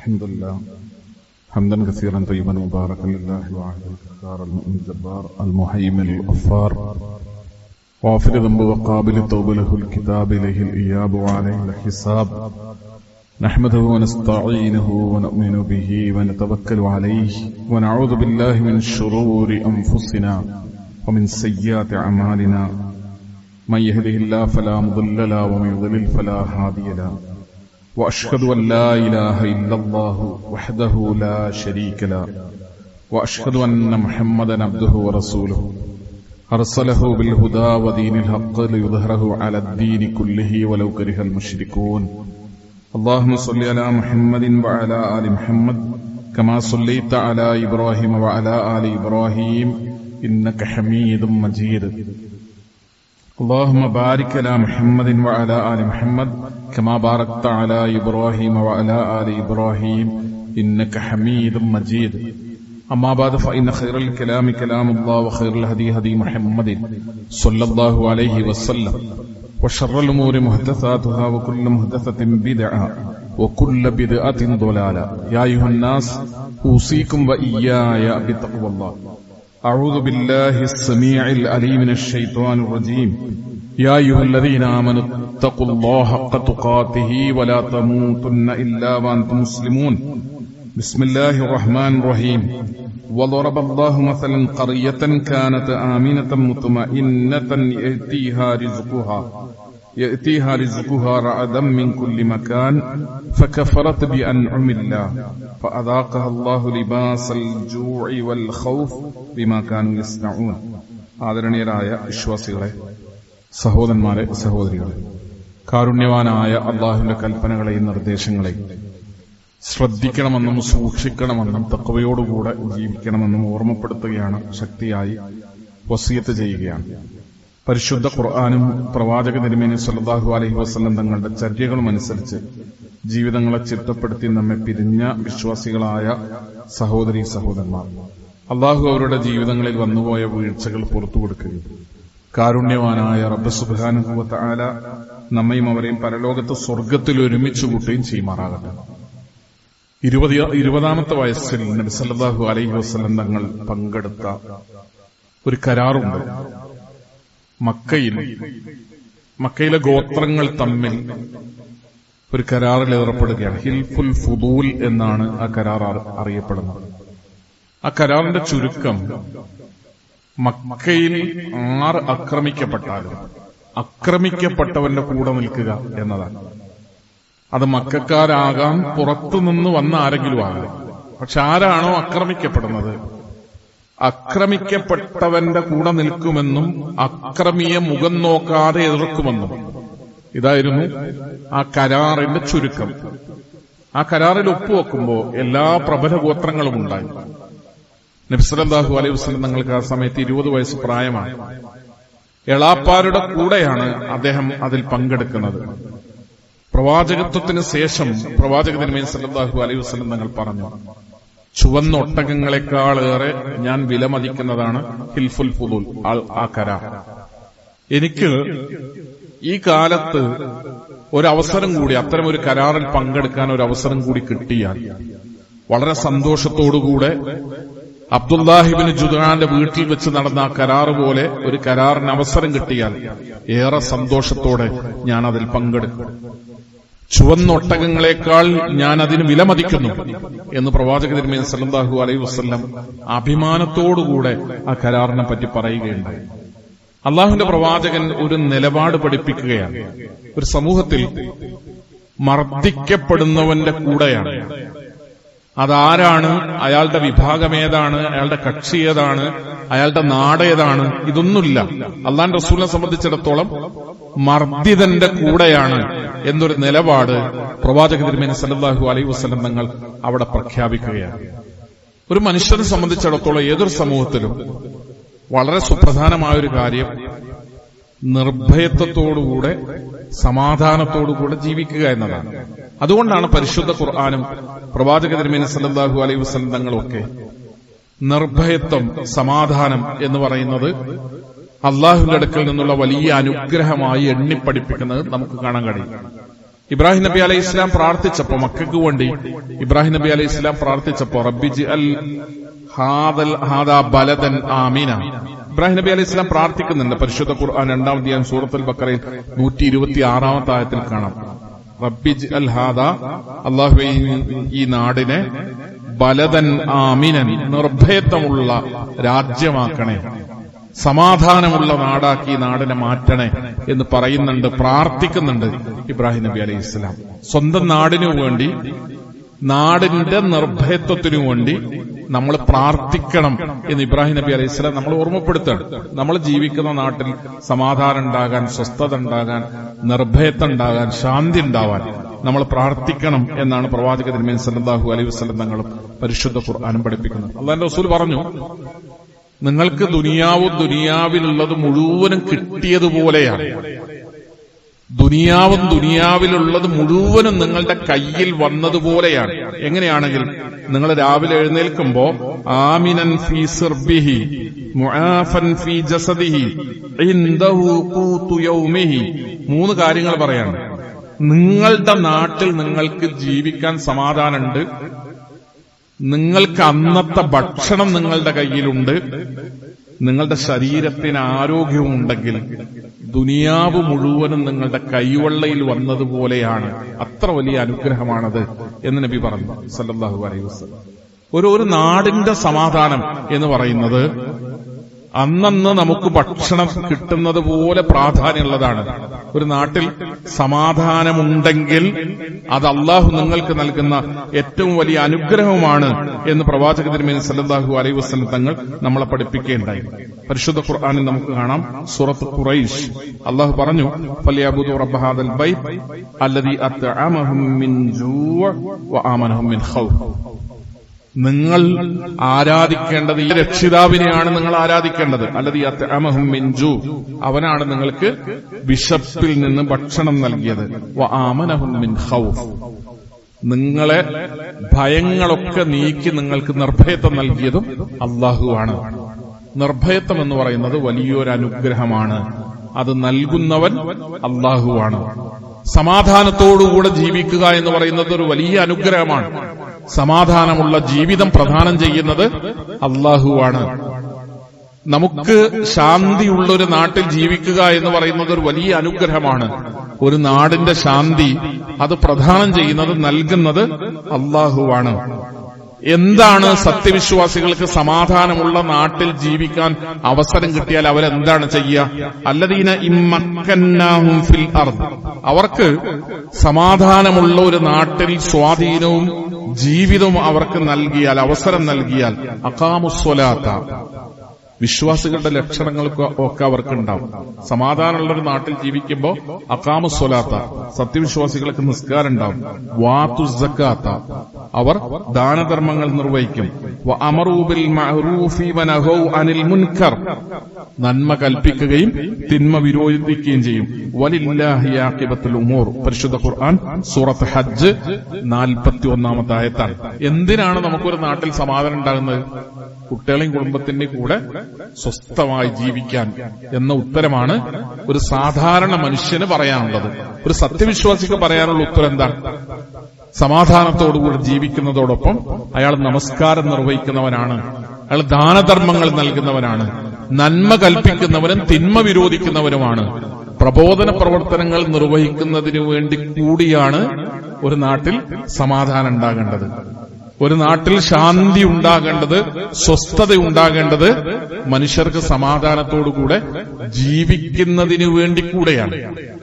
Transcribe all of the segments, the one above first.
الحمد لله حمدا كثيرا طيبا مباركا لله الواحد القهار المؤمن الجبار المهيمن الغفار غافر الذنب وقابل التوب له الكتاب إليه الإياب وعليه الحساب نحمده ونستعينه ونؤمن به ونتوكل عليه ونعوذ بالله من شرور أنفسنا ومن سيئات أعمالنا من يهده الله فلا مضل له ومن يضلل فلا هادي له وأشهد أن لا إله إلا الله وحده لا شريك له وأشهد أن محمدا عبده ورسوله أرسله بالهدى ودين الحق ليظهره على الدين كله ولو كره المشركون اللهم صل على محمد وعلى آل محمد كما صليت على إبراهيم وعلى آل إبراهيم إنك حميد مجيد اللهم بارك على محمد وعلى آل محمد كما باركت على إبراهيم وعلى آل إبراهيم إنك حميد مجيد أما بعد فإن خير الكلام كلام الله وخير الهدي هدي محمد صلى الله عليه وسلم وشر الأمور محدثاتها وكل محدثة بدعة وكل بدعة ضلالة يا أيها الناس أوصيكم وإياي بتقوى الله أعوذ بالله السميع العليم من الشيطان الرجيم يا أيها الذين آمنوا اتقوا الله حق تقاته ولا تموتن إلا وأنتم مسلمون بسم الله الرحمن الرحيم وضرب الله مثلا قرية كانت آمنة مطمئنة يأتيها رزقها رغدا من كل مكان فكفرت بأنعم الله فأذاقها الله لباس الجوع والخوف بما كانوا يصنعون ആദരണീയരായ വിശ്വാസികളെ, സഹോദരന്മാരെ, സഹോദരികളെ, കാരുണ്യവാനായ അല്ലാഹുവിന്റെ കൽപ്പനകളെയും നിർദ്ദേശങ്ങളെയും ശ്രദ്ധിക്കണമെന്നും സൂക്ഷിക്കണമെന്നും തഖ്വയോടുകൂടെ ജീവിക്കണമെന്നും ഓർമ്മപ്പെടുത്തുകയാണ്, ശക്തിയായി വസിയത്ത് ചെയ്യുകയാണ്. പരിശുദ്ധ ഖുർആനും പ്രവാചക തിരുമേനി സല്ലല്ലാഹു അലൈഹി വസല്ലം തങ്ങളുടെ ചര്യകളും അനുസരിച്ച് ജീവിതങ്ങളെ ചിട്ടപ്പെടുത്തി നമ്മെ പിരിഞ്ഞ വിശ്വാസികളായ സഹോദരീ സഹോദരന്മാർ, അള്ളാഹു അവരുടെ ജീവിതങ്ങളിൽ വന്നുപോയ വീഴ്ചകൾ പുറത്തു കൊടുക്കുകയും കാരുണ്യവാനായ റബ്ബ് സുബ്ഹാനഹു വ തആല നമ്മയും അവരെയും പരലോകത്ത് സ്വർഗ്ഗത്തിൽ ഒരുമിച്ച് കൂട്ടുകയും ചെയ്യുമാറാകട്ടെ. 20ാമത്തെ വയസ്സിൽ നബി സല്ലല്ലാഹു അലൈഹി വസല്ലം തങ്ങൾ പങ്കെടുത്ത ഒരു കരാറുണ്ട്. മക്കയിലെ ഗോത്രങ്ങൾ തമ്മിൽ ഒരു കരാറിൽ ഏർപ്പെടുകയാണ്. ഹിൽഫുൽ ഫുദൂൽ എന്നാണ് ആ കരാർ അറിയപ്പെടുന്നത്. ആ കരാറിന്റെ ചുരുക്കം, മക്കയിൽ ആർ ആക്രമിക്കപ്പെട്ടാലും ആക്രമിക്കപ്പെട്ടവന്റെ കൂടെ നിൽക്കുക എന്നതാണ്. അത് മക്കക്കാരാകാം, പുറത്തുനിന്ന് വന്ന ആരെങ്കിലും ആകാം. പക്ഷെ ആരാണോ ആക്രമിക്കപ്പെടുന്നത്, ആക്രമിക്കപ്പെട്ടവന്റെ കൂടെ നിൽക്കുമെന്നും അക്രമിയെ മുഖം നോക്കാതെ എതിർക്കുമെന്നും, ഇതായിരുന്നു ആ കരാറിന്റെ ചുരുക്കം. ആ കരാറിൽ ഒപ്പുവെക്കുമ്പോൾ എല്ലാ പ്രബല ഗോത്രങ്ങളും ഉണ്ടായി. നബി സല്ലല്ലാഹു അലൈഹി വസല്ലം തങ്ങൾക്ക് ആ സമയത്ത് 20 വയസ്സ് പ്രായമാണ്. എളാപ്പാരുടെ കൂടെയാണ് അദ്ദേഹം അതിൽ പങ്കെടുക്കുന്നത്. പ്രവാചകത്വത്തിന് ശേഷം പ്രവാചക തിരുമേനി സല്ലല്ലാഹു അലൈഹി വസല്ലം തങ്ങൾ പറഞ്ഞു, ചുവന്ന ഒട്ടകങ്ങളെക്കാളേറെ ഞാൻ വിലമതിക്കുന്നതാണ് ഹിൽഫുൽ ഫുദൂൽ, ആ കരാർ. എനിക്ക് ഈ കാലത്ത് ഒരവസരം കൂടി, അത്തരം ഒരു കരാറിൽ പങ്കെടുക്കാൻ ഒരു അവസരം കൂടി കിട്ടിയാൽ വളരെ സന്തോഷത്തോടുകൂടെ അബ്ദുല്ലാഹിബ്നു ജുദ്ആന്റെ വീട്ടിൽ വെച്ച് നടന്ന ആ കരാർ പോലെ ഒരു കരാറിന് അവസരം കിട്ടിയാൽ ഏറെ സന്തോഷത്തോടെ ഞാൻ അതിൽ പങ്കെടുക്കും. ചുവന്ന ഒട്ടകങ്ങളെക്കാൾ ഞാൻ അതിന് വിലമതിക്കുന്നു എന്ന് പ്രവാചക തിരുമേനി സല്ലല്ലാഹു അലൈഹി വസല്ലം അഭിമാനത്തോടുകൂടെ ആ കരാറിനെ പറ്റി പറയുകയുണ്ടായി. അള്ളാഹുവിന്റെ പ്രവാചകൻ ഒരു നിലപാട് പഠിപ്പിക്കുകയാണ്. ഒരു സമൂഹത്തിൽ മർദ്ദിക്കപ്പെടുന്നവന്റെ കൂടെയാണ്. അതാരാണ്, അയാളുടെ വിഭാഗമേതാണ്, അയാളുടെ കക്ഷി ഏതാണ്, അയാളുടെ നാട് ഏതാണ്, ഇതൊന്നുമില്ല. അള്ളാഹുവിന്റെ റസൂലിനെ സംബന്ധിച്ചിടത്തോളം മർദ്ദിതന്റെ കൂടെയാണ് എന്നൊരു നിലപാട് പ്രവാചക തിരുമേനി സല്ലല്ലാഹു അലൈഹി വസല്ലം തങ്ങൾ അവിടെ പ്രഖ്യാപിക്കുകയാണ്. ഒരു മനുഷ്യനെ സംബന്ധിച്ചിടത്തോളം ഏതൊരു സമൂഹത്തിലും വളരെ സുപ്രധാനമായൊരു കാര്യം നിർഭയത്വത്തോടുകൂടെ സമാധാനത്തോടുകൂടെ ജീവിക്കുക എന്നതാണ്. അതുകൊണ്ടാണ് പരിശുദ്ധ ഖുർആനും പ്രവാചക തിരുമേനി സല്ലല്ലാഹു അലൈഹി വസല്ലം തങ്ങളൊക്കെ നിർഭയത്വം, സമാധാനം എന്ന് പറയുന്നത് അള്ളാഹുവിന്റെ അടുക്കൽ നിന്നുള്ള വലിയ അനുഗ്രഹമായി എണ്ണിപ്പഠിപ്പിക്കുന്നത് നമുക്ക് കാണാൻ കഴിയും. ഇബ്രാഹിം നബി അലൈഹി ഇസ്ലാം പ്രാർത്ഥിച്ചപ്പോ, മക്കൾക്ക് വേണ്ടി ഇബ്രാഹിം നബി അലൈഹി ഇസ്ലാം പ്രാർത്ഥിച്ചപ്പോ റബ്ബിജ് അൽ ഹാദാ ബലദൻ ആമിന, ഇബ്രാഹിം നബി അലൈഹി ഇസ്ലാം പ്രാർത്ഥിക്കുന്നുണ്ട്. പരിശുദ്ധ ഖുർആൻ 2-ാം അധ്യായം സൂറത്തുൽ ബഖറയിൽ 126-ാമത്തെ ആയത്തിൽ കാണാം, റബ്ബിജ് അൽ ഹാദാ, അല്ലാഹുവേ ഈ നാടിനെ ബലദൻ ആമിനൻ, നിർഭയത്വമുള്ള രാജ്യമാക്കണേ, സമാധാനമുള്ള നാടാക്കി നാടിനെ മാറ്റണേ എന്ന് പറയുന്നുണ്ട്, പ്രാർത്ഥിക്കുന്നുണ്ട് ഇബ്രാഹിം നബി അലൈഹി ഇസ്ലാം. സ്വന്തം നാടിനു വേണ്ടി, നാടിന്റെ നിർഭയത്വത്തിനു വേണ്ടി നമ്മൾ പ്രാർത്ഥിക്കണം എന്ന് ഇബ്രാഹിം നബി അലൈഹി സ്വലാം നമ്മൾ ഓർമ്മപ്പെടുത്തണം. നമ്മൾ ജീവിക്കുന്ന നാട്ടിൽ സമാധാനം ഉണ്ടാകാൻ, സ്വസ്ഥത ഉണ്ടാകാൻ, നിർഭയത്വം ഉണ്ടാകാൻ, ശാന്തി ഉണ്ടാവാൻ നമ്മൾ പ്രാർത്ഥിക്കണം എന്നാണ് പ്രവാചക തിരുമേനി സല്ലല്ലാഹു അലൈഹി വസല്ലം തങ്ങളും പരിശുദ്ധ ഖുർആനും പഠിപ്പിക്കുന്നത്. അല്ലാഹുവിന്റെ റസൂൽ പറഞ്ഞു, നിങ്ങൾക്ക് ദുനിയാവിലുള്ളത് മുഴുവനും കിട്ടിയതുപോലെയാണ്. ദുനിയാവിലുള്ളത് മുഴുവനും നിങ്ങളുടെ കയ്യിൽ വന്നതുപോലെയാണ്. എങ്ങനെയാണെങ്കിൽ, നിങ്ങൾ രാവിലെ എഴുന്നേൽക്കുമ്പോ ആമിനൻ ഫീ സിർബിഹി മുആഫൻ ഫീ ജസദിഹി ഇൻദഹു ഖൂതു യൗമിഹി, 3 കാര്യങ്ങൾ പറയാണ്. നിങ്ങളുടെ നാട്ടിൽ നിങ്ങൾക്ക് ജീവിക്കാൻ സമാധാനമുണ്ട്, നിങ്ങൾക്ക് അന്നത്തെ ഭക്ഷണം നിങ്ങളുടെ കയ്യിലുണ്ട്, നിങ്ങളുടെ ശരീരത്തിന് ആരോഗ്യമുണ്ടെങ്കിൽ ദുനിയാവ് മുഴുവനും നിങ്ങളുടെ കൈവെള്ളയിൽ വന്നതുപോലെയാണ്. അത്ര വലിയ അനുഗ്രഹമാണത് എന്ന് നബി പറഞ്ഞു സല്ലല്ലാഹു അലൈഹി വസല്ലം. ഒരു നാടിന്റെ സമാധാനം എന്ന് പറയുന്നത് അന്നന്ന് നമുക്ക് ഭക്ഷണം കിട്ടുന്നത് പോലെ പ്രാധാന്യമുള്ളതാണ്. ഒരു നാട്ടിൽ സമാധാനമുണ്ടെങ്കിൽ അത് അള്ളാഹു നിങ്ങൾക്ക് നൽകുന്ന ഏറ്റവും വലിയ അനുഗ്രഹമാണ് എന്ന് പ്രവാചക തിരുമേനി സല്ലല്ലാഹു അലൈഹി വസല്ലം തങ്ങൾ നമ്മളെ പഠിപ്പിക്കുകയുണ്ടായി. പരിശുദ്ധ ഖുർആനിൽ നമുക്ക് കാണാം, സൂറത്ത് ഖുറൈശ് അള്ളാഹു പറഞ്ഞു, ഫലിയഅ്ബുദു റബ്ബ ഹാദൽ ബൈത്ത് അല്ലദീ അത്അമഹും മിൻ ജൂഅ വആമനഹും മിൻ ഖൗഫ്. നിങ്ങൾ ആരാധിക്കേണ്ടത് ഈ രക്ഷിതാവിനെയാണ് നിങ്ങൾ ആരാധിക്കേണ്ടത്. അല്ലദീ അത്അമഹും മിൻ ജൂ, അവനാണ് നിങ്ങൾക്ക് വിശപ്പിൽ നിന്ന് ഭക്ഷണം നൽകിയത്. വആമനഹും മിൻ ഖൗഫ്, നിങ്ങളെ ഭയങ്ങളൊക്കെ നീക്കി നിങ്ങൾക്ക് നിർഭയത്വം നൽകിയതും അല്ലാഹുവാണ്. നിർഭയത്വം എന്ന് പറയുന്നത് വലിയൊരു അനുഗ്രഹമാണ്. അത് നൽകുന്നവൻ അല്ലാഹുവാണ്. സമാധാനത്തോടുകൂടെ ജീവിക്കുക എന്ന് പറയുന്നത് ഒരു വലിയ അനുഗ്രഹമാണ്. സമാധാനമുള്ള ജീവിതം പ്രദാനം ചെയ്യുന്നത് അല്ലാഹുവാണ്. നമുക്ക് ശാന്തിയുള്ളൊരു നാട്ടിൽ ജീവിക്കുക എന്ന് പറയുന്നത് ഒരു വലിയ അനുഗ്രഹമാണ്. ഒരു നാടിന്റെ ശാന്തി അത് പ്രദാനം ചെയ്യുന്നത്, നൽകുന്നത് അല്ലാഹുവാണ്. എന്താണ് സത്യവിശ്വാസികൾക്ക് സമാധാനമുള്ള നാട്ടിൽ ജീവിക്കാൻ അവസരം കിട്ടിയാൽ അവരെന്താണ് ചെയ്യുക? അല്ലദീന ഇമ്മക്കന്നാഹും ഫിൽ അർദ്, അവർക്ക് സമാധാനമുള്ള ഒരു നാട്ടിൽ സ്വാധീനവും ജീവിതവും അവർക്ക് നൽകിയാൽ, അവസരം നൽകിയാൽ, അഖാമുസ്സലാത്ത, വിശ്വാസികളുടെ ലക്ഷണങ്ങളൊക്കെ അവർക്കുണ്ടാവും. സമാധാനമുള്ളൊരു നാട്ടിൽ ജീവിക്കുമ്പോൾ അഖാമുസ്സലാത്ത, സത്യവിശ്വാസികൾക്ക് നിസ്കാരം ഉണ്ടാവും. വാതു സക്കാത്ത, അവർ ദാനധർമ്മങ്ങൾ നിർവഹിക്കും. വഅമറൂ ബിൽ മഅറൂഫി വനഹൗ അനിൽ മുൻകർ, നന്മ കൽപ്പിക്കുകയും തിന്മ വിരോധിക്കുകയും ചെയ്യും. വലില്ലാഹി ആഖിബത്തുൽ ഉമൂർ, പരിശുദ്ധ ഖുർആൻ സൂറത്ത് ഹജ്ജ് 41-ാമത്തെ ആയത്താണ്. എന്തിനാണ് നമുക്കൊരു നാട്ടിൽ സമാധാനം ഉണ്ടാകുന്നത്? കുട്ടികളെയും കുടുംബത്തിന്റെയും കൂടെ സ്വസ്ഥമായി ജീവിക്കാൻ എന്ന ഉത്തരമാണ് ഒരു സാധാരണ മനുഷ്യന് പറയാനുള്ളത്. ഒരു സത്യവിശ്വാസിക്ക് പറയാനുള്ള ഉത്തരം എന്താണ്? സമാധാനത്തോടുകൂടി ജീവിക്കുന്നതോടൊപ്പം അയാൾ നമസ്കാരം നിർവഹിക്കുന്നവനാണ്, അയാൾ ദാനധർമ്മങ്ങൾ നൽകുന്നവനാണ്, നന്മ കൽപ്പിക്കുന്നവനും തിന്മ വിരോധിക്കുന്നവനുമാണ്. പ്രബോധന പ്രവർത്തനങ്ങൾ നിർവഹിക്കുന്നതിനു വേണ്ടി കൂടിയാണ് ഒരു നാട്ടിൽ സമാധാനം ഉണ്ടാകേണ്ടത്. ഒരു നാട്ടിൽ ശാന്തി ഉണ്ടാകേണ്ടത്, സ്വസ്ഥത ഉണ്ടാകേണ്ടത് മനുഷ്യർക്ക് സമാധാനത്തോടുകൂടെ ജീവിക്കുന്നതിനു വേണ്ടി കൂടെയാണ്.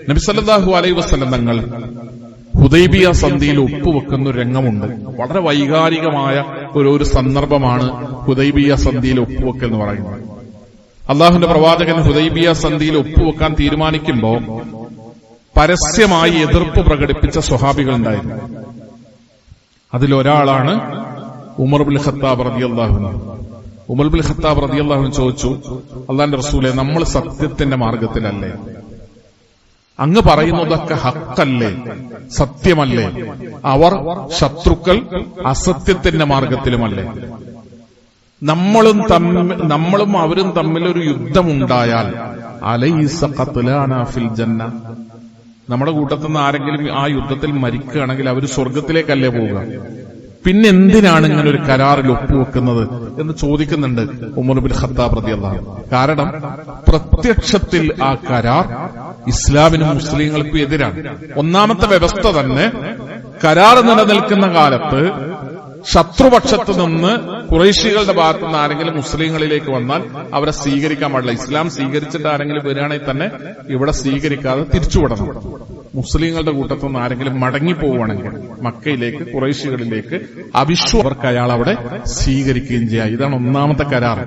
നബി സല്ലല്ലാഹു അലൈഹി വസല്ലം തങ്ങൾ ഹുദൈബിയ സന്ധിയിൽ ഒപ്പുവെക്കുന്ന ഒരു രംഗമുണ്ട്. വളരെ വൈകാരികമായ ഒരു സന്ദർഭമാണ് ഹുദൈബിയ സന്ധിയിൽ ഒപ്പുവെക്കൽ എന്ന് പറയുന്നത്. അള്ളാഹുവിന്റെ പ്രവാചകൻ ഹുദൈബിയ സന്ധിയിൽ ഒപ്പുവെക്കാൻ തീരുമാനിക്കുമ്പോൾ പരസ്യമായി എതിർപ്പ് പ്രകടിപ്പിച്ച സ്വഹാബികൾ ഉണ്ടായിരുന്നു. അതിലൊരാളാണ് ഉമർ ബിൻ ഖത്താബ് റളിയല്ലാഹു അൻഹു. ഉമർ ബിൻ ഖത്താബ് റളിയല്ലാഹു അൻഹു ചോദിച്ചു, അല്ലാഹുവിന്റെ റസൂലേ, നമ്മൾ സത്യത്തിന്റെ മാർഗത്തിലല്ലേ? അങ്ങ് പറയുന്നതൊക്കെ ഹക്കല്ലേ, സത്യമല്ലേ? അവർ അസത്യത്തിന്റെ മാർഗത്തിലുമല്ലേ? നമ്മളും അവരും തമ്മിലൊരു യുദ്ധമുണ്ടായാൽ അലൈസ ഖത്ലാനാ ഫിൽ ജന്ന, നമ്മുടെ കൂട്ടത്തിൽ നിന്ന് ആരെങ്കിലും ആ യുദ്ധത്തിൽ മരിക്കുകയാണെങ്കിൽ അവർ സ്വർഗത്തിലേക്കല്ലേ പോവുക? പിന്നെന്തിനാണ് ഇങ്ങനെ ഒരു കരാറിൽ ഒപ്പുവെക്കുന്നത് എന്ന് ചോദിക്കുന്നുണ്ട് ഉമർ ബിൻ ഖത്താബ് റളിയല്ലാഹു അൻഹു. കാരണം പ്രത്യക്ഷത്തിൽ ആ കരാർ ഇസ്ലാമിനും മുസ്ലിങ്ങൾക്കും എതിരാണ്. ഒന്നാമത്തെ വ്യവസ്ഥ തന്നെ കരാർ നിലനിൽക്കുന്ന കാലത്ത് ശത്രുപക്ഷത്ത് നിന്ന് ഖുറൈശികളുടെ ഭാഗത്തു നിന്ന് ആരെങ്കിലും മുസ്ലിങ്ങളിലേക്ക് വന്നാൽ അവരെ സ്വീകരിക്കാൻ പാടില്ല. ഇസ്ലാം സ്വീകരിച്ചിട്ട് ആരെങ്കിലും വരികയാണെങ്കിൽ തന്നെ ഇവിടെ സ്വീകരിക്കാതെ തിരിച്ചുവിടണം. മുസ്ലിങ്ങളുടെ കൂട്ടത്തു നിന്ന് ആരെങ്കിലും മടങ്ങിപ്പോവുകയാണെങ്കിൽ മക്കയിലേക്ക്, ഖുറൈശികളിലേക്ക് അവിശ്വർക്ക് അയാൾ അവിടെ സ്വീകരിക്കുകയും ചെയ്യാം. ഇതാണ് ഒന്നാമത്തെ കരാർ.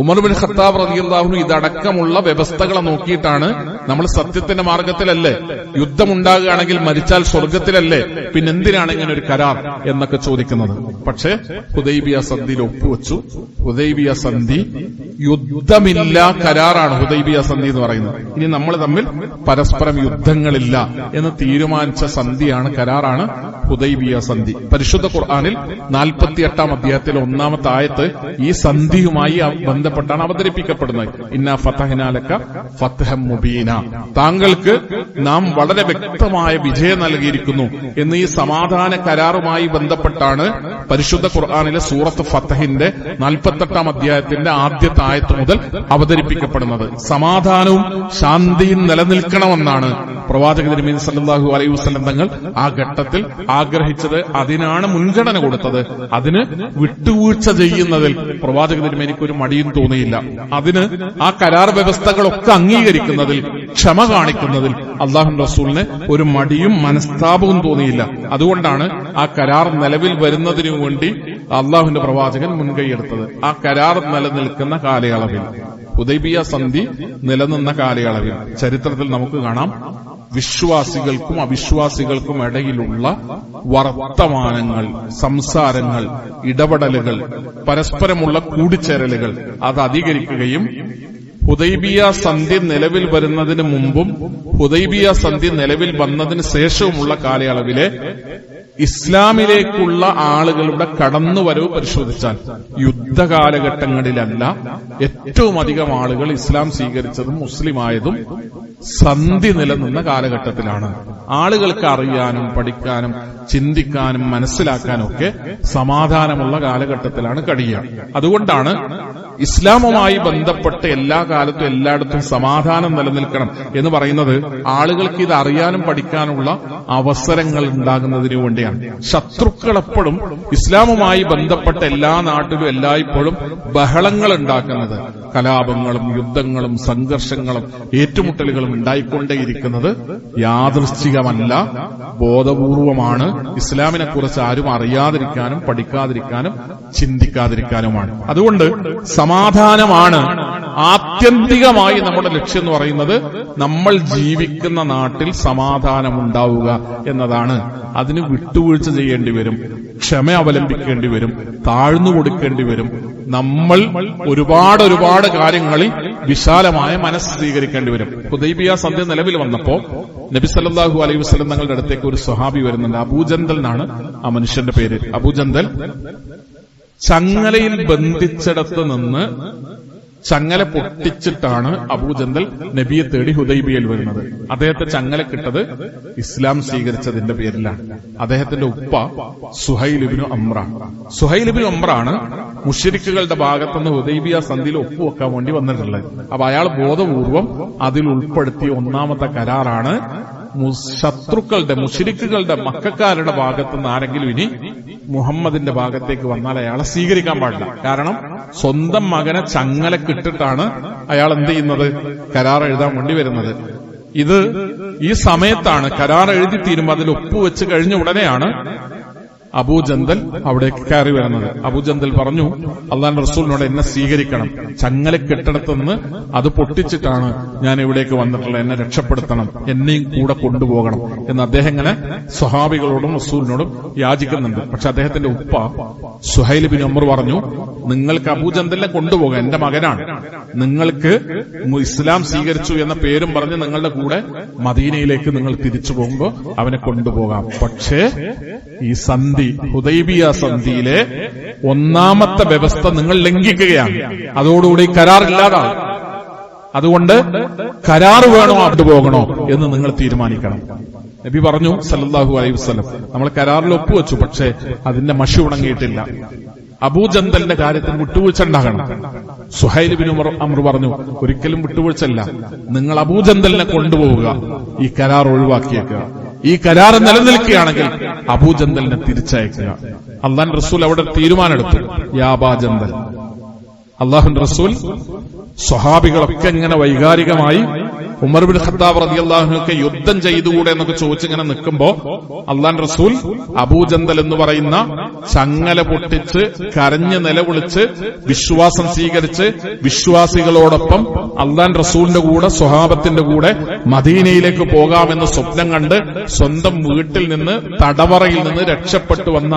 ഉമർ ബിൻ ഖത്താബ് റളിയല്ലാഹു അൻഹു ഇതടക്കമുള്ള വ്യവസ്ഥകളെ നോക്കിയിട്ടാണ് നമ്മൾ സത്യത്തിന്റെ മാർഗത്തിലല്ലേ, യുദ്ധമുണ്ടാകുകയാണെങ്കിൽ മരിച്ചാൽ സ്വർഗത്തിലല്ലേ, പിന്നെന്തിനാണ് ഇങ്ങനെ ഒരു കരാർ എന്നൊക്കെ ചോദിക്കുന്നത്. പക്ഷേ ഹുദൈബിയ സന്ധിയിൽ ഒപ്പുവെച്ചു. ഹുദൈബിയ സന്ധി യുദ്ധമില്ല കരാറാണ് ഹുദൈബിയ സന്ധി എന്ന് പറയുന്നത്. ഇനി നമ്മൾ തമ്മിൽ പരസ്പരം യുദ്ധങ്ങളില്ല എന്ന് തീരുമാനിച്ച സന്ധിയാണ്, കരാറാണ് ഹുദൈബിയ സന്ധി. പരിശുദ്ധ ഖുർആനിൽ 48-ാം അധ്യായത്തിലെ 1-ാമത്തെ ആയത്ത് ഈ സന്ധിയുമായി ബന്ധപ്പെട്ടാണ് അവതരിപ്പിക്കപ്പെടുന്നത്. ഇന്നാ ഫതഹ്നാ ലക ഫത്ഹം മുബീന, താങ്കൾക്ക് നാം വളരെ വ്യക്തമായ വിജയം നൽകിയിരിക്കുന്നു എന്ന് ഈ സമാധാന കരാറുമായി ബന്ധപ്പെട്ടാണ് പരിശുദ്ധ ഖുർആനിലെ സൂറത്ത് ഫത്ഹിന്റെ 48-ാം അധ്യായത്തിന്റെ ആദ്യത്തെ ആയത്ത് മുതൽ അവതരിപ്പിക്കപ്പെടുന്നത്. സമാധാനവും ശാന്തിയും നിലനിൽക്കണമെന്നാണ് പ്രവാചക തിരുമേനി സല്ലല്ലാഹു അലൈഹി വസല്ലം തങ്ങൾ ആ ഘട്ടത്തിൽ ആഗ്രഹിച്ചത്. അതിനാണ് മുൻഗണന കൊടുത്തത്. അതിന് വിട്ടുവീഴ്ച ചെയ്യുന്നതിൽ പ്രവാചക തിരുമേനിക്ക് ഒരു മടിയും തോന്നിയില്ല. അതിന് ആ കരാർ വ്യവസ്ഥകളൊക്കെ അംഗീകരിക്കുന്നതിൽ, ക്ഷമ കാണിക്കുന്നതിൽ അള്ളാഹുവിന്റെ റസൂലിന് ഒരു മടിയും മനസ്താപവും തോന്നിയില്ല. അതുകൊണ്ടാണ് ആ കരാർ നിലവിൽ വരുന്നതിനു വേണ്ടി അള്ളാഹുവിന്റെ പ്രവാചകൻ മുൻകൈയെടുത്തത്. ആ കരാർ നിലനിൽക്കുന്ന കാലയളവിൽ, ഹുദൈബിയ സന്ധി നിലനിന്ന കാലയളവിൽ ചരിത്രത്തിൽ നമുക്ക് കാണാം, വിശ്വാസികൾക്കും അവിശ്വാസികൾക്കും ഇടയിലുള്ള വർത്തമാനങ്ങൾ, സംസാരങ്ങൾ, ഇടപെടലുകൾ, പരസ്പരമുള്ള കൂടിച്ചേരലുകൾ അത് അധികരിക്കുകയും ഹുദൈബിയ സന്ധി നിലവിൽ വരുന്നതിന് മുമ്പും ഹുദൈബിയ സന്ധി നിലവിൽ വന്നതിന് ശേഷവുമുള്ള കാലയളവിലെ ഇസ്ലാമിലേക്കുള്ള ആളുകളുടെ കടന്നുവരവ് പരിശോധിച്ചാൽ യുദ്ധകാലഘട്ടങ്ങളിലല്ല ഏറ്റവും അധികം ആളുകൾ ഇസ്ലാം സ്വീകരിച്ചതും മുസ്ലിമായതും സന്ധി നിലനിന്ന കാലഘട്ടത്തിലാണ്. ആളുകൾക്ക് അറിയാനും പഠിക്കാനും ചിന്തിക്കാനും മനസ്സിലാക്കാനും ഒക്കെ സമാധാനമുള്ള കാലഘട്ടത്തിലാണ് കഴിയുക. അതുകൊണ്ടാണ് ഇസ്ലാമുമായി ബന്ധപ്പെട്ട് എല്ലാ കാലത്തും എല്ലായിടത്തും സമാധാനം നിലനിൽക്കണം എന്ന് പറയുന്നത്. ആളുകൾക്ക് ഇത് അറിയാനും പഠിക്കാനുള്ള അവസരങ്ങൾ ഉണ്ടാകുന്നതിനു വേണ്ടിയാണ്. ശത്രുക്കൾ എപ്പോഴും ഇസ്ലാമുമായി ബന്ധപ്പെട്ട എല്ലാ നാട്ടിലും എല്ലായ്പ്പോഴും ബഹളങ്ങൾ ഉണ്ടാക്കുന്നത്, കലാപങ്ങളും യുദ്ധങ്ങളും സംഘർഷങ്ങളും ഏറ്റുമുട്ടലുകളും ഉണ്ടായിക്കൊണ്ടേയിരിക്കുന്നത് യാദൃശ്ചികമല്ല, ബോധപൂർവമാണ്. ഇസ്ലാമിനെ കുറിച്ച് ആരും അറിയാതിരിക്കാനും പഠിക്കാതിരിക്കാനും ചിന്തിക്കാതിരിക്കാനുമാണ്. അതുകൊണ്ട് സമാധാനമാണ് ആത്യന്തികമായി നമ്മുടെ ലക്ഷ്യം എന്ന് പറയുന്നത്. നമ്മൾ ജീവിക്കുന്ന നാട്ടിൽ സമാധാനമുണ്ടാവുക എന്നതാണ്. അതിന് വിട്ടുവീഴ്ച ചെയ്യേണ്ടി വരും, ക്ഷമ അവലംബിക്കേണ്ടി വരും, താഴ്ന്നു കൊടുക്കേണ്ടി വരും. നമ്മൾ ഒരുപാട് കാര്യങ്ങളിൽ വിശാലമായ മനസ്സ് സ്വീകരിക്കേണ്ടി വരും. ഹുദൈബിയ സന്ധി നിലവിൽ വന്നപ്പോ നബി സല്ലല്ലാഹു അലൈഹി വസല്ലം തങ്ങളുടെ അടുത്തേക്ക് ഒരു സ്വഹാബി വരുന്നുണ്ട്. അബൂജന്തൽ എന്നാണ് ആ മനുഷ്യന്റെ പേര്. അബൂജന്തൽ ചങ്ങലയിൽ ബന്ധിച്ചിടത്ത് നിന്ന് ചങ്ങല പൊട്ടിച്ചിട്ടാണ് അബൂജന്തൽ നബിയെ തേടി ഹുദൈബിയയിൽ വരുന്നത്. അദ്ദേഹത്തെ ചങ്ങലക്കിട്ടത് ഇസ്ലാം സ്വീകരിച്ചതിന്റെ പേരിലാണ്. അദ്ദേഹത്തിന്റെ ഉപ്പ സുഹൈൽ ഇബ്നു അംറാണ്. സുഹൈൽ ഇബ്നു അംറാണ് മുശ്രിക്കുകളുടെ ഭാഗത്തുനിന്ന് ഹുദൈബിയ സന്ധിയിൽ ഒപ്പുവെക്കാൻ വേണ്ടി വന്നിട്ടുള്ളത്. അപ്പൊ അയാൾ ബോധപൂർവം അതിൽ ഉൾപ്പെടുത്തിയ ഒന്നാമത്തെ കരാറാണ് ശത്രുക്കളുടെ, മുശ്രിക്കുകളുടെ, മക്കക്കാരുടെ ഭാഗത്തുനിന്ന് ആരെങ്കിലും ഇനി മുഹമ്മദിന്റെ ഭാഗത്തേക്ക് വന്നാൽ അയാളെ സ്വീകരിക്കാൻ പാടില്ല. കാരണം സ്വന്തം മകനെ ചങ്ങലക്കിട്ടിട്ടാണ് അയാൾ എന്ത് ചെയ്യുന്നത്, കരാർ എഴുതാൻ വേണ്ടി വരുന്നത്. ഇത് ഈ സമയത്താണ് കരാർ എഴുതി തീരുമ്പോൾ അതിൽ ഒപ്പുവെച്ച് കഴിഞ്ഞ ഉടനെയാണ് അബൂജന്തൽ അവിടേക്ക് കയറി വരുന്നത്. അബൂജന്തൽ പറഞ്ഞു, അള്ളാഹുവിന്റെ റസൂലിനോട് എന്നെ സ്വീകരിക്കണം, ചങ്ങലക്കെട്ടിടത്തുനിന്ന് അത് പൊട്ടിച്ചിട്ടാണ് ഞാൻ ഇവിടേക്ക് വന്നിട്ടുള്ളത്, എന്നെ രക്ഷപ്പെടുത്തണം, എന്നെയും കൂടെ കൊണ്ടുപോകണം എന്ന് അദ്ദേഹം ഇങ്ങനെ സ്വഹാബികളോടും റസൂലിനോടും യാചിക്കുന്നുണ്ട്. പക്ഷെ അദ്ദേഹത്തിന്റെ ഉപ്പ സുഹൈൽ ബിൻ ഉമർ പറഞ്ഞു, നിങ്ങൾക്ക് അബൂജന്തലിനെ കൊണ്ടുപോകാം, എന്റെ മകനാണ്, നിങ്ങൾക്ക് ഇസ്ലാം സ്വീകരിച്ചു എന്ന പേരും പറഞ്ഞ് നിങ്ങളുടെ കൂടെ മദീനയിലേക്ക് നിങ്ങൾ തിരിച്ചു പോകുമ്പോൾ അവനെ കൊണ്ടുപോകാം. പക്ഷേ ഈ സന്ധി, ഹുദൈബിയ സന്ധിയിലെ ഒന്നാമത്തെ വ്യവസ്ഥ നിങ്ങൾ ലംഘിക്കുകയാണ്. അതോടുകൂടി കരാർ ഇല്ലാതാവും. അതുകൊണ്ട് കരാറ് വേണോ അവിടെ പോകണോ എന്ന് നിങ്ങൾ തീരുമാനിക്കണം. നബി പറഞ്ഞു സല്ലല്ലാഹു അലൈഹി വസല്ലം, നമ്മൾ കരാറിൽ ഒപ്പുവെച്ചു, പക്ഷേ അതിന്റെ മഷി ഉണങ്ങിയിട്ടില്ല. അബൂജന്തലിന്റെ കാര്യത്തിൽ വിട്ടുവീഴ്ച ഉണ്ടാകണം. സുഹൈൽ ബിൻ അംർ പറഞ്ഞു, ഒരിക്കലും വിട്ടുവീഴ്ചല്ല, നിങ്ങൾ അബൂജന്തലിനെ കൊണ്ടുപോവുക, ഈ കരാർ ഒഴിവാക്കിയേക്കുക. ഈ കരാർ നിലനിൽക്കുകയാണെങ്കിൽ അബൂജന്തലിനെ തിരിച്ചയക്കുക. അള്ളാഹുവിന്റെ റസൂൽ അവിടെ തീരുമാനമെടുത്തു, യാ അബൂജന്തൽ. അള്ളാഹുവിന്റെ റസൂൽ സ്വഹാബികളൊക്കെ ഇങ്ങനെ വൈകാരികമായി ഉമർ ബിൻ ഖത്താബ് റളിയല്ലാഹു അൻഹുക്ക് യുദ്ധം ചെയ്തുകൂടെ എന്നൊക്കെ ചോദിച്ചിങ്ങനെ നിൽക്കുമ്പോ അള്ളാഹുവിന്റെ റസൂൽ അബൂജന്തൽ എന്ന് പറയുന്ന ചങ്ങല പൊട്ടിച്ച് കരഞ്ഞ് നിലവിളിച്ച് വിശ്വാസം സ്വീകരിച്ച് വിശ്വാസികളോടൊപ്പം അള്ളാഹുവിന്റെ റസൂലിന്റെ കൂടെ സ്വഹാബത്തിന്റെ കൂടെ മദീനയിലേക്ക് പോകാമെന്ന് സ്വപ്നം കണ്ട് സ്വന്തം വീട്ടിൽ നിന്ന് തടവറയിൽ നിന്ന് രക്ഷപ്പെട്ടു വന്ന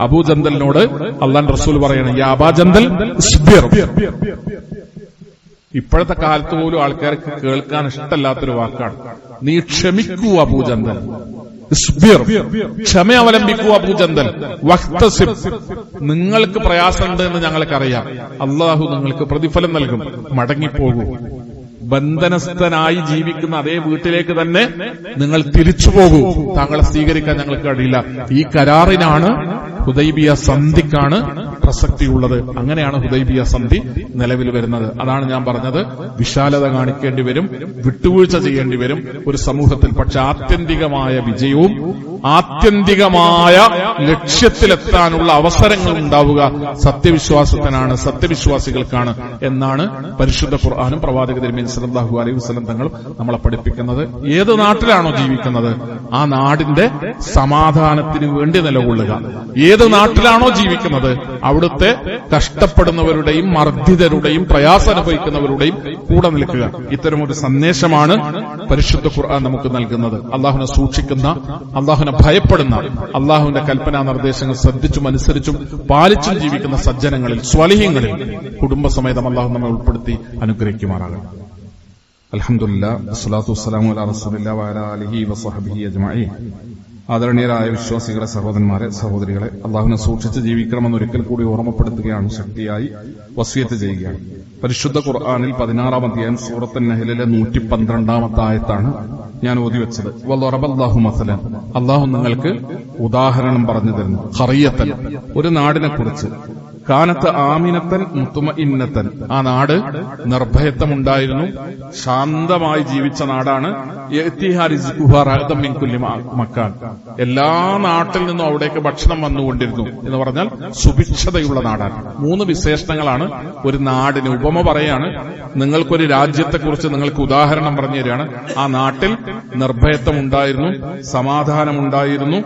അബൂജന്തലിനോട് അള്ളാഹുവിന്റെ റസൂൽ പറയണം, യാ അബൂജന്തൽ ഇസ്ബിർ. ഇപ്പോഴത്തെ കാലത്ത് പോലും ആൾക്കാർക്ക് കേൾക്കാൻ ഇഷ്ടമല്ലാത്തൊരു വാക്കാണ്. നീ ക്ഷമിക്കൂ അബൂജന്തൽ, ക്ഷമ അവലംബിക്കൂ അബൂജന്തൽ, വഖ്തസിബ്. നിങ്ങൾക്ക് പ്രയാസമുണ്ട് എന്ന് ഞങ്ങൾക്കറിയാം, അള്ളാഹു നിങ്ങൾക്ക് പ്രതിഫലം നൽകും, മടങ്ങിപ്പോകൂ. ബന്ധനസ്ഥനായി ജീവിക്കുന്ന അതേ വീട്ടിലേക്ക് തന്നെ നിങ്ങൾ തിരിച്ചു പോകൂ, താങ്കളെ സ്വീകരിക്കാൻ ഞങ്ങൾക്ക് കഴിയില്ല. ഈ കരാറിനാണ്, ഹുദൈബിയ സന്ധിക്കാണ് പ്രസക്തിയുള്ളത്. അങ്ങനെയാണ് ഹുദൈബിയ സന്ധി നിലവിൽ വരുന്നത്. അതാണ് ഞാൻ പറഞ്ഞത്, വിശാലത കാണിക്കേണ്ടി വരും, വിട്ടുവീഴ്ച ചെയ്യേണ്ടി വരും ഒരു സമൂഹത്തിൽ. പക്ഷെ ആത്യന്തികമായ വിജയവും ആത്യന്തികമായ ലക്ഷ്യത്തിലെത്താനുള്ള അവസരങ്ങൾ ഉണ്ടാവുക സത്യവിശ്വാസത്തിനാണ്, സത്യവിശ്വാസികൾക്കാണ് എന്നാണ് പരിശുദ്ധ ഖുർആനും പ്രവാചക തിരുമേനി സല്ലല്ലാഹു അലൈഹി വസല്ലം തങ്ങൾ നമ്മളെ പഠിപ്പിക്കുന്നത്. ഏത് നാട്ടിലാണോ ജീവിക്കുന്നത് ആ നാടിന്റെ സമാധാനത്തിന് വേണ്ടി നിലകൊള്ളുക. ഏത് നാട്ടിലാണോ ജീവിക്കുന്നത് അവിടുത്തെ കഷ്ടപ്പെടുന്നവരുടെയും മർദ്ദിതരുടെയും പ്രയാസം അനുഭവിക്കുന്നവരുടെയും കൂടെ നിൽക്കുക. ഇത്തരമൊരു സന്ദേശമാണ് പരിശുദ്ധ ഖുർആൻ നമുക്ക് നൽകുന്നത്. അള്ളാഹുവിനെ സൂക്ഷിക്കുന്ന, അള്ളാഹുവിനെ ഭയപ്പെടുന്ന, അള്ളാഹുവിന്റെ കൽപ്പനാ നിർദ്ദേശങ്ങൾ ശ്രദ്ധിച്ചും അനുസരിച്ചും പാലിച്ചും ജീവിക്കുന്ന സജ്ജനങ്ങളിൽ, സ്വലിഹീങ്ങളിൽ കുടുംബസമേതം അള്ളാഹു നമ്മെ ഉൾപ്പെടുത്തി അനുഗ്രഹിക്കുമാറാകണം. അൽഹംദുലില്ലാഹ്, വസ്സലാത്തു വസ്സലാമു അലാ റസൂലില്ലാഹി വഅലാ ആലിഹി വസഹ്ബിഹി അജ്മഈൻ. ആദരണീയരായ വിശ്വാസികളെ, സഹോദരന്മാരെ, സഹോദരികളെ, അള്ളാഹുവിനെ സൂക്ഷിച്ച് ജീവിക്കണമെന്ന് ഒരിക്കൽ കൂടി ഓർമ്മപ്പെടുത്തുകയാണ്, ശക്തിയായി വസിയത്ത് ചെയ്യുകയാണ്. പരിശുദ്ധ ഖുർആനിൽ 16-ാം അധ്യായം സൂറത്തുൻ നഹ്ലിലെ 112-ാമത്തെ ആയത്താണ് ഞാൻ ഓതിവെച്ചത്. വളറബല്ലാഹു മസലൻ, അള്ളാഹു നിങ്ങൾക്ക് ഉദാഹരണം പറഞ്ഞു തരുന്നു. ഖറിയത്തൻ, ഒരു നാടിനെ കുറിച്ച്. കാനത്ത് ആമിനത്തൻ മുത്തുമഇന്നത്തൻ, ആ നാട് നിർഭയത്വമുണ്ടായിരുന്നു, ശാന്തമായി ജീവിച്ച നാടാണ്. യഅ്തിഹാ റിസ്ഖുഹാ റഗദൻ മിൻ കുല്ലി മക്കാൻ, എല്ലാ നാട്ടിൽ നിന്നും അവിടേക്ക് ഭക്ഷണം വന്നുകൊണ്ടിരുന്നു എന്ന് പറഞ്ഞാൽ സുഭിക്ഷതയുള്ള നാടാണ്. 3 വിശേഷണങ്ങളാണ് ഒരു നാടിന്. ഉപമ പറയാണ്, നിങ്ങൾക്കൊരു രാജ്യത്തെക്കുറിച്ച് നിങ്ങൾക്ക് ഉദാഹരണം പറഞ്ഞു തരികയാണ്. ആ നാട്ടിൽ നിർഭയത്വമുണ്ടായിരുന്നു, സമാധാനമുണ്ടായിരുന്നു,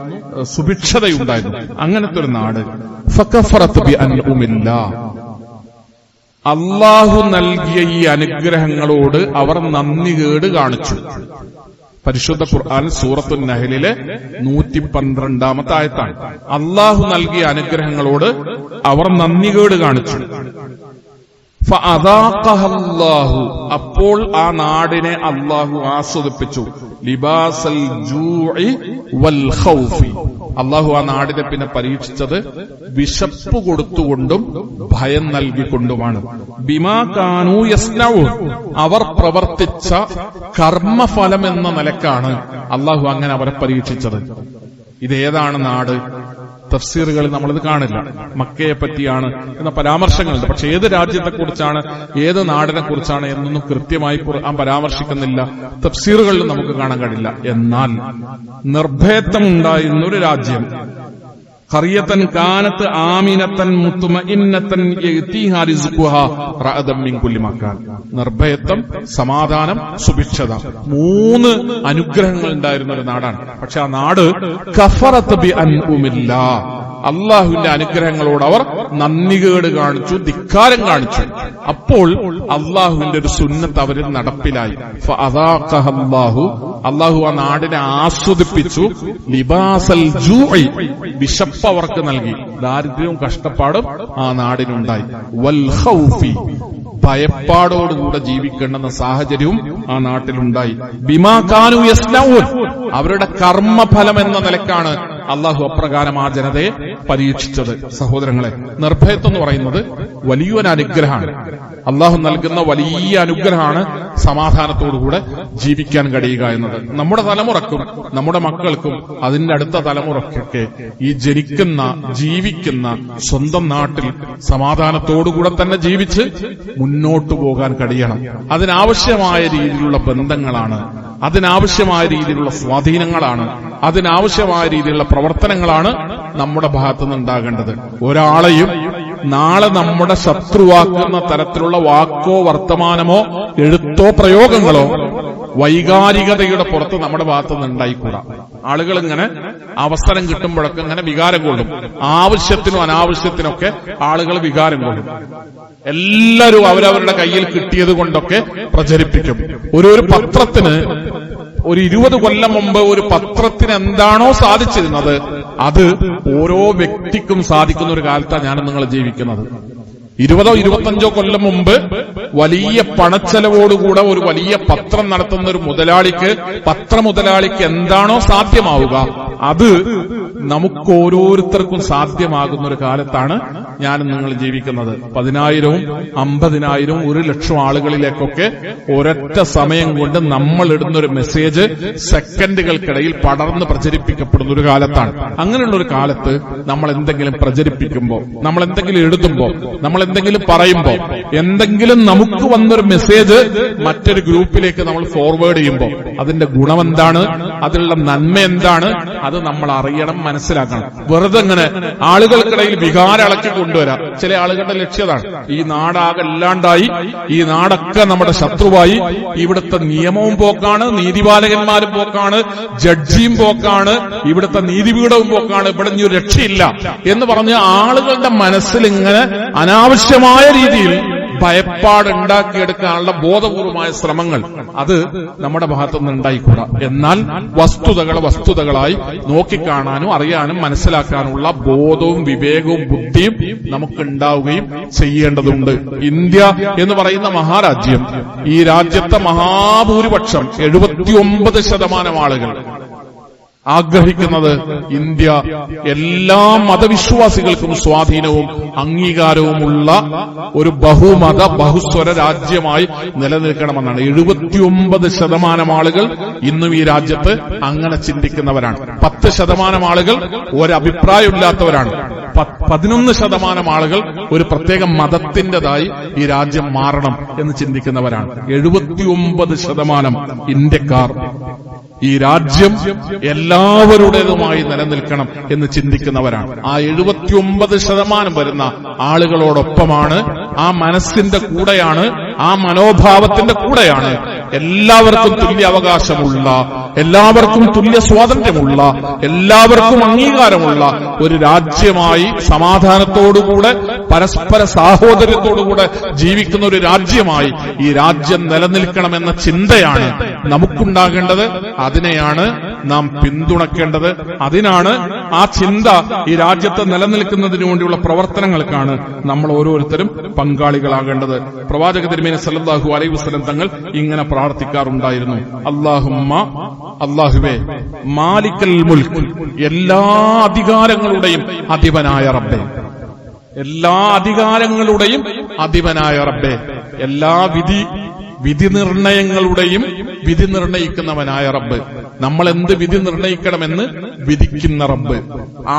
സുഭിക്ഷതയുണ്ടായിരുന്നു. അങ്ങനത്തെ ഒരു നാട്. ഫകഫറത് ബിഅൻഉമില്ലാഹ്, അല്ലാഹു നൽകിയ ഈ അനുഗ്രഹങ്ങളോട് അവർ നന്ദികേട് കാണിച്ചു. പരിശുദ്ധ ഖുർആൻ സൂറത്തുൻ നഹ്ലിലെ 112-ാമത്തെ ആയത്താണ്. അല്ലാഹു നൽകിയ അനുഗ്രഹങ്ങളോട് അവർ നന്ദികേട് കാണിച്ചു. ഫഅദാഖഹല്ലാഹു, അപ്പോൾ ആ നാടിനെ അല്ലാഹു ആസ്വദിപ്പിച്ചു. ലിബാസൽ ജൂഇ വൽ ഖൗഫി, അല്ലാഹു ആ നാടിനെ പിന്നെ പരീക്ഷിച്ചത് വിശപ്പ് കൊടുത്തുകൊണ്ടും ഭയം നൽകിക്കൊണ്ടുമാണ്. ബിമാ കാനൂ യസ്നഊൻ, അവർ പ്രവർത്തിച്ച കർമ്മഫലം എന്ന നിലക്കാണ് അല്ലാഹു അങ്ങനെ അവരെ പരീക്ഷിച്ചത്. ഇതേതാണ് നാട്? തഫ്സീറുകളിൽ നമ്മളിത് കാണില്ല. മക്കയെ പറ്റിയാണ് എന്ന പരാമർശങ്ങളുണ്ട്. പക്ഷെ ഏത് രാജ്യത്തെക്കുറിച്ചാണ്, ഏത് നാടിനെ കുറിച്ചാണ് എന്നൊന്നും കൃത്യമായി ഖുർആൻ പരാമർശിക്കുന്നില്ല, തഫ്സീറുകളിൽ നമുക്ക് കാണാൻ കഴിയില്ല. എന്നാൽ നിർഭയത്വമുണ്ടായിരുന്ന ഒരു രാജ്യം, ഖറിയത്തൻ കാനത്ത് ആമിനത്തൻ മുത്മഇന്നത്തൻ യഅ്തിഹാ റിസ്ഖുഹാ റഅദൻ മിൻ കുല്ലി മക്കാൻ, നിർഭയത്വം, സമാധാനം, സുഭിക്ഷത, 3 അനുഗ്രഹങ്ങൾ ഉണ്ടായിരുന്ന ഒരു നാടാണ്. പക്ഷെ ആ നാട് കഫറത് ബിഅൻഉമില്ലാഹ്, അള്ളാഹുവിന്റെ അനുഗ്രഹങ്ങളോട് അവർ നന്ദികേട് കാണിച്ചു, ധിക്കാരം കാണിച്ചു. അപ്പോൾ അള്ളാഹുവിന്റെ ഒരു സുന്നത്ത് അവരിൽ നടപ്പിലായി. ഫഅദാഖഹല്ലാഹു, അള്ളാഹു ആ നാടിനെ ആസ്വദിപ്പിച്ചു. ലിബാസൽ ജൂഇ, വിശപ്പ് അവർക്ക് നൽകി. ദാരിദ്ര്യവും കഷ്ടപ്പാടും ആ നാടിനുണ്ടായി. വൽ ഖൗഫി, ഭയപ്പാടോടുകൂടെ ജീവിക്കേണ്ടെന്ന സാഹചര്യവും ആ നാട്ടിലുണ്ടായി. ബിമാ കാനൂ യസ്നഊൻ, അവരുടെ കർമ്മഫലം എന്ന നിലക്കാണ് അള്ളാഹു അപ്രകാരം ആ ജനതയെ പരീക്ഷിച്ചത്. സഹോദരങ്ങളെ, നിർഭയത്വം എന്ന് പറയുന്നത് വലിയൊരു അനുഗ്രഹമാണ്. അള്ളാഹു നൽകുന്ന വലിയ അനുഗ്രഹമാണ് സമാധാനത്തോടുകൂടെ ജീവിക്കാൻ കഴിയുക എന്നത്. നമ്മുടെ തലമുറക്കും നമ്മുടെ മക്കൾക്കും അതിന്റെ അടുത്ത തലമുറക്കൊക്കെ ഈ ജീവിക്കുന്ന സ്വന്തം നാട്ടിൽ സമാധാനത്തോടുകൂടെ തന്നെ ജീവിച്ച് മുന്നോട്ടു പോകാൻ കഴിയണം. അതിനാവശ്യമായ രീതിയിലുള്ള ബന്ധങ്ങളാണ്, അതിനാവശ്യമായ രീതിയിലുള്ള സ്വാധീനങ്ങളാണ്, അതിനാവശ്യമായ രീതിയിലുള്ള പ്രവർത്തനങ്ങളാണ് നമ്മുടെ ഭാഗത്തുനിന്ന് ഉണ്ടാകേണ്ടത്. ഒരാളെയും നാളെ നമ്മുടെ ശത്രുവാക്കുന്ന തരത്തിലുള്ള വാക്കോ വർത്തമാനമോ എഴുത്തോ പ്രയോഗങ്ങളോ വൈകാരികതയുടെ പുറത്ത് നമ്മുടെ ഭാഗത്തുനിന്ന് ഉണ്ടായിക്കൂടാ. ആളുകൾ ഇങ്ങനെ അവസരം കിട്ടുമ്പോഴൊക്കെ ഇങ്ങനെ വികാരം കൊള്ളും. ആവശ്യത്തിനും അനാവശ്യത്തിനൊക്കെ ആളുകൾ വികാരം കൊള്ളും. എല്ലാവരും അവരവരുടെ കയ്യിൽ കിട്ടിയത് കൊണ്ടൊക്കെ പ്രചരിപ്പിക്കും. ഒരു പത്രത്തിന് ഒരു 20 കൊല്ലം മുമ്പ് ഒരു പത്രത്തിന് എന്താണോ സാധിച്ചിരുന്നത് അത് ഓരോ വ്യക്തിക്കും സാധിക്കുന്ന ഒരു കാലത്താണ് ഞാൻ നിങ്ങൾ ജീവിക്കുന്നത്. 20-25 കൊല്ലം മുമ്പ് വലിയ പണച്ചെലവോടുകൂടെ ഒരു വലിയ പത്രം നടത്തുന്ന ഒരു പത്രമുതലാളിക്ക് എന്താണോ സാധ്യമാവുക അത് നമുക്ക് ഓരോരുത്തർക്കും സാധ്യമാകുന്ന ഒരു കാലത്താണ് ഞാൻ നിങ്ങൾ ജീവിക്കുന്നത്. 10,000, 50,000, 1,00,000 ആളുകളിലേക്കൊക്കെ ഒരൊറ്റ സമയം കൊണ്ട് നമ്മൾ ഇടുന്ന ഒരു മെസ്സേജ് സെക്കൻഡുകൾക്കിടയിൽ പടർന്ന് പ്രചരിപ്പിക്കപ്പെടുന്ന ഒരു കാലത്താണ്. അങ്ങനെയുള്ള ഒരു കാലത്ത് നമ്മൾ എന്തെങ്കിലും പ്രചരിപ്പിക്കുമ്പോൾ, നമ്മൾ എന്തെങ്കിലും എഴുതുമ്പോൾ, നമ്മൾ എന്തെങ്കിലും പറയുമ്പോൾ, എന്തെങ്കിലും നമുക്ക് വന്നൊരു മെസ്സേജ് മറ്റൊരു ഗ്രൂപ്പിലേക്ക് നമ്മൾ ഫോർവേഡ് ചെയ്യുമ്പോൾ അതിന്റെ ഗുണമെന്താണ്, അതിലുള്ള നന്മ എന്താണ്, അത് നമ്മൾ അറിയണം, മനസ്സിലാക്കണം. വെറുതെ ഇങ്ങനെ ആളുകൾക്കിടയിൽ വികാരം ഇളക്കി കൊണ്ടുവരാം. ചില ആളുകളുടെ ലക്ഷ്യതാണ് ഈ നാടാകെ ഇല്ലാണ്ടായി, ഈ നാടൊക്കെ നമ്മുടെ ശത്രുവായി, ഇവിടുത്തെ നിയമവും പോക്കാണ്, നീതിപാലകന്മാരും പോക്കാണ്, ജഡ്ജിയും പോക്കാണ്, ഇവിടുത്തെ നീതിപീഠവും പോക്കാണ്, ഇവിടെ ഇനി ഒരു രക്ഷയില്ല എന്ന് പറഞ്ഞ് ആളുകളുടെ മനസ്സിൽ ഇങ്ങനെ അനാവശ്യമായ രീതിയിൽ ഭയപ്പാടുണ്ടാക്കിയെടുക്കാനുള്ള ബോധപൂർവമായ ശ്രമങ്ങൾ അത് നമ്മുടെ ഭാഗത്തുനിന്ന് ഉണ്ടായിക്കൂടാ. എന്നാൽ വസ്തുതകളായി നോക്കിക്കാണാനും അറിയാനും മനസ്സിലാക്കാനുള്ള ബോധവും വിവേകവും ബുദ്ധിയും നമുക്കുണ്ടാവുകയും ചെയ്യേണ്ടതുണ്ട്. ഇന്ത്യ എന്ന് പറയുന്ന മഹാരാജ്യം, ഈ രാജ്യത്തെ മഹാഭൂരിപക്ഷം 79% ആളുകൾ ആഗ്രഹിക്കുന്നത് ഇന്ത്യ എല്ലാ മതവിശ്വാസികൾക്കും സ്വാധീനവും അംഗീകാരവുമുള്ള ഒരു ബഹുമത ബഹുസ്വര രാജ്യമായി നിലനിൽക്കണമെന്നാണ്. 79% ആളുകൾ ഇന്നും ഈ രാജ്യത്ത് അങ്ങനെ ചിന്തിക്കുന്നവരാണ്. 10% ആളുകൾ ഒരഭിപ്രായമില്ലാത്തവരാണ്. 11% ആളുകൾ ഒരു പ്രത്യേക മതത്തിന്റേതായി ഈ രാജ്യം മാറണം എന്ന് ചിന്തിക്കുന്നവരാണ്. 79% ഇന്ത്യക്കാർ ഈ രാജ്യം എല്ലാവരുടേതുമായി നിലനിൽക്കണം എന്ന് ചിന്തിക്കുന്നവരാണ്. ആ 79% വരുന്ന ആളുകളോടൊപ്പമാണ്, ആ മനസ്സിന്റെ കൂടെയാണ്, ആ മനോഭാവത്തിന്റെ കൂടെയാണ് എല്ലാവർക്കും തുല്യ അവകാശമുള്ള, എല്ലാവർക്കും തുല്യ സ്വാതന്ത്ര്യമുള്ള, എല്ലാവർക്കും അംഗീകാരമുള്ള ഒരു രാജ്യമായി സമാധാനത്തോടുകൂടെ പരസ്പര സാഹോദര്യത്തോടുകൂടെ ജീവിക്കുന്ന ഒരു രാജ്യമായി ഈ രാജ്യം നിലനിൽക്കണമെന്ന ചിന്തയാണ് നമുക്കുണ്ടാകേണ്ടത്. അതിനെയാണ് നാം പിന്തുണക്കേണ്ടത്. അതിനാണ് ആ ചിന്ത ഈ രാജ്യത്ത് നിലനിൽക്കുന്നതിനു വേണ്ടിയുള്ള പ്രവർത്തനങ്ങൾക്കാണ് നമ്മൾ ഓരോരുത്തരും പങ്കാളികളാകേണ്ടത്. പ്രവാചക തിരുമേനി സല്ലല്ലാഹു അലൈഹി വസല്ലം തങ്ങൾ ഇങ്ങനെ പ്രാർത്ഥിക്കാറുണ്ടായിരുന്നു. അല്ലാഹുവേ, മാലിക്കൽ മുൽക്ക്, എല്ലാ അധികാരങ്ങളുടെയും അധിപനായ റബ്ബേ, എല്ലാ അധികാരങ്ങളുടെയും അധിപനായ റബ്ബേ, എല്ലാ വിധി നിർണയങ്ങളുടെയും വിധി നിർണയിക്കുന്നവനായ റബ്ബ്, നമ്മൾ എന്ത് വിധി നിർണയിക്കണമെന്ന് വിധിക്കുന്ന റബ്ബ്,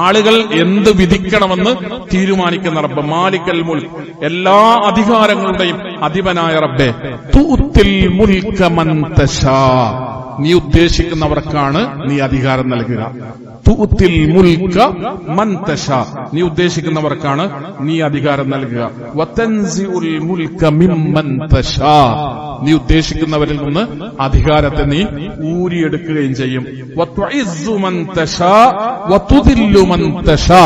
ആളുകൾ എന്ത് വിധിക്കണമെന്ന് തീരുമാനിക്കുന്ന റബ്ബ്, മാലിക്കൽ മുൽക്ക്, എല്ലാ അധികാരങ്ങളുടെയും അധിപനായ റബ്ബേ, തുഉത്തിൽ മുൽക മൻ തശാ, നീ ഉദ്ദേശിക്കുന്നവർക്കാണ് നീ അധികാരം നൽകുക. തുഉത്തിൽ മുൽക മൻ തശാ, നീ ഉദ്ദേശിക്കുന്നവർക്കാണ് നീ അധികാരം നൽകുക. വതൻസിഉൽ മുൽക മിമ്മൻ തശാ, നീ ഉദ്ദേശിക്കുന്നവരിൽ നിന്ന് അധികാരത്തെ നീ ഊരിയെടുക്കുകയും ചെയ്യും. വതുഇസ്സു മൻ തശാ വതുദില്ലു മൻ തശാ,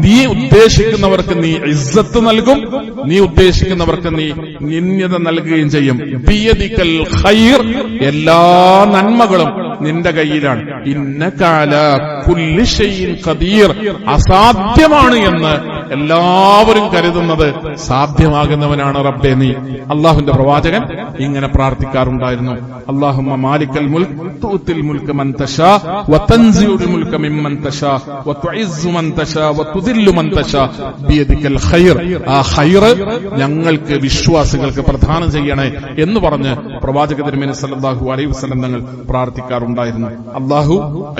നീ ഉദ്ദേശിക്കുന്നവർക്ക് നീ ഇസ്സത്ത് നൽകും, നീ ഉദ്ദേശിക്കുന്നവർക്ക് നീ നിന്ദ്യത നൽകുകയും ചെയ്യും. ബിയദിക്കൽ ഖൈർ, എല്ലാ നന്മകളും നിന്റെ കയ്യിലാണ്. ഇന്നക അലാ കുല്ലി ഷൈഇൻ ഖദീർ, അസാധ്യമാണ് എന്ന് എല്ലാവരും കരുതുന്നത് സാധ്യമാകുന്നവനാണ് റബ്ബേ നീ. അള്ളാഹുവിന്റെ പ്രവാചകൻ ഇങ്ങനെ പ്രാർത്ഥിക്കാറുണ്ടായിരുന്നു. അല്ലാഹുമ്മ മാലിക്കൽ മുൽക്ക് തുഅത്തിൽ മുൽക മൻ തശാ വതൻസിഉൽ മുൽക മിമ്മൻ തശാ വതുഇസ്സു മൻ തശാ വതുദില്ലു മൻ തശാ ബിയദിക്കൽ ഖൈർ. ആ ഖൈർ ഞങ്ങൾക്ക് വിശ്വാസികൾക്ക് പ്രദാനം ചെയ്യണേ എന്ന് പറഞ്ഞ് പ്രവാചക തിരുമേനി സല്ലല്ലാഹു അലൈഹി വസല്ലം തങ്ങൾ പ്രാർത്ഥിക്കാറുണ്ടായിരുന്നു. അല്ലാഹു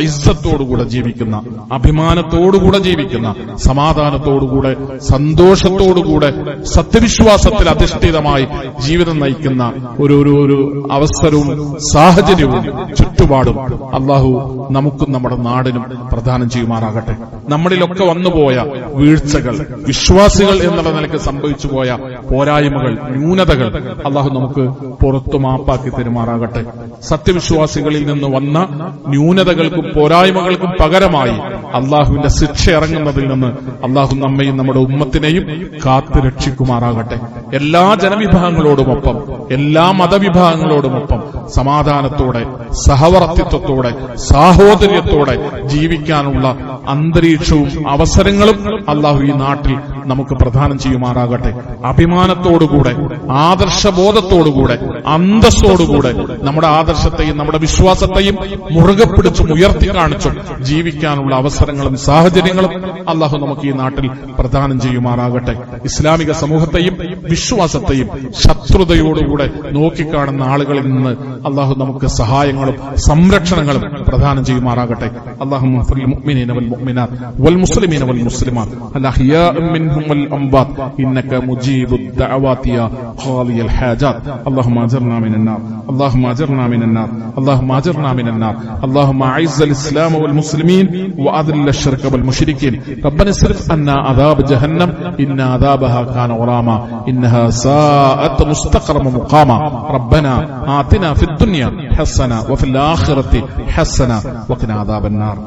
ഇസ്സത്തോടുകൂടെ ജീവിക്കുന്ന, അഭിമാനത്തോടുകൂടെ ജീവിക്കുന്ന, സമാധാനത്തോടുകൂടെ സന്തോഷത്തോടുകൂടെ സത്യവിശ്വാസത്തിൽ അധിഷ്ഠിതമായി ജീവിതം നയിക്കുന്ന ഒരു അവസരവും സാഹചര്യവും ചുറ്റുപാടും അല്ലാഹു നമുക്കും നമ്മുടെ നാടിനും പ്രദാനം ചെയ്യുമാറാകട്ടെ. നമ്മളിലൊക്കെ വന്നുപോയ വീഴ്ചകൾ, വിശ്വാസികൾ എന്നുള്ള നിലയ്ക്ക് സംഭവിച്ചു പോയ പോരായ്മകൾ, ന്യൂനതകൾ അല്ലാഹു നമുക്ക് പുറത്തു മാപ്പാക്കി തരുമാറാകട്ടെ. സത്യവിശ്വാസികളിൽ നിന്ന് വന്ന ന്യൂനതകൾക്കും പോരായ്മകൾക്കും പകരമായി അള്ളാഹുവിന്റെ ശിക്ഷ ഇറങ്ങുന്നതിൽ നിന്ന് അള്ളാഹു നമ്മയും നമ്മുടെ ഉമ്മത്തിനെയും കാത്തു രക്ഷിക്കുമാറാകട്ടെ. എല്ലാ ജനവിഭാഗങ്ങളോടുമൊപ്പം, എല്ലാ മതവിഭാഗങ്ങളോടുമൊപ്പം സമാധാനത്തോടെ, സഹവർത്തിത്വത്തോടെ, സാഹോദര്യത്തോടെ ജീവിക്കാനുള്ള അന്തരീക്ഷവും അവസരങ്ങളും അള്ളാഹു ഈ നാട്ടിൽ നമുക്ക് പ്രദാനം ചെയ്യുമാറാകട്ടെ. അഭിമാനത്തോടുകൂടെ, ആദർശബോധത്തോടുകൂടെ, അന്തസ്സോടുകൂടെ നമ്മുടെ ആദർശത്തെയും നമ്മുടെ വിശ്വാസത്തെയും മുറുകെ പിടിച്ചും ഉയർത്തി കാണിച്ചും ജീവിക്കാനുള്ള അവസരങ്ങളും സാഹചര്യങ്ങളും അള്ളാഹു നമുക്ക് ഈ നാട്ടിൽ പ്രദാനം ചെയ്യുമാറാകട്ടെ. ഇസ്ലാമിക സമൂഹത്തെയും വിശ്വാസത്തെയും ശത്രുതയോടുകൂടെ നോക്കിക്കാണുന്ന ആളുകളിൽ നിന്ന് അള്ളാഹു നമുക്ക് സഹായങ്ങളും സംരക്ഷണങ്ങളും പ്രദാനം ചെയ്യുമാറാകട്ടെ. അല്ലാഹുമ്മ ഫിൽ മുഅ്മിനീന വൽ മുഅ്മിനാത്ത് വൽ മുസ്ലിമീന വൽ മുസ്ലിമാത്ത് അൽ അഹ്യാഇ മിൻഹും വൽ അംവാത് ഇന്നക മുജീബുദ് ദഅവാതി യാ ഖാലിയൽ ഹാജാത്ത്. അല്ലാഹുമ്മ അജിർനാ മിനൻ നാർ, അല്ലാഹുമ്മ അജിർനാ മിനൻ നാർ, അല്ലാഹുമ്മ അജിർനാ മിനൻ നാർ. അല്ലാഹുമ്മ അഇസ്സൽ ഇസ്ലാമ വൽ മുസ്ലിമീൻ വഅദില്ല അശ്ശിർക വൽ മുശ്രിക്കീൻ. റബ്ബന ഇസ്രിഫ് അന്നാ അദാബ ജഹന്നം ഇന്ന അദാബഹാ കാന ഗറാമാ ഇന്നഹാ സാഅത് മുസ്തഖറ മുഖാമാ. റബ്ബന ആതിനാ ഫിദ് ദുനിയ ഹസന വഫിൽ ആഖിറതി ഹസന വഖിനാ അദാബൻ നാർ.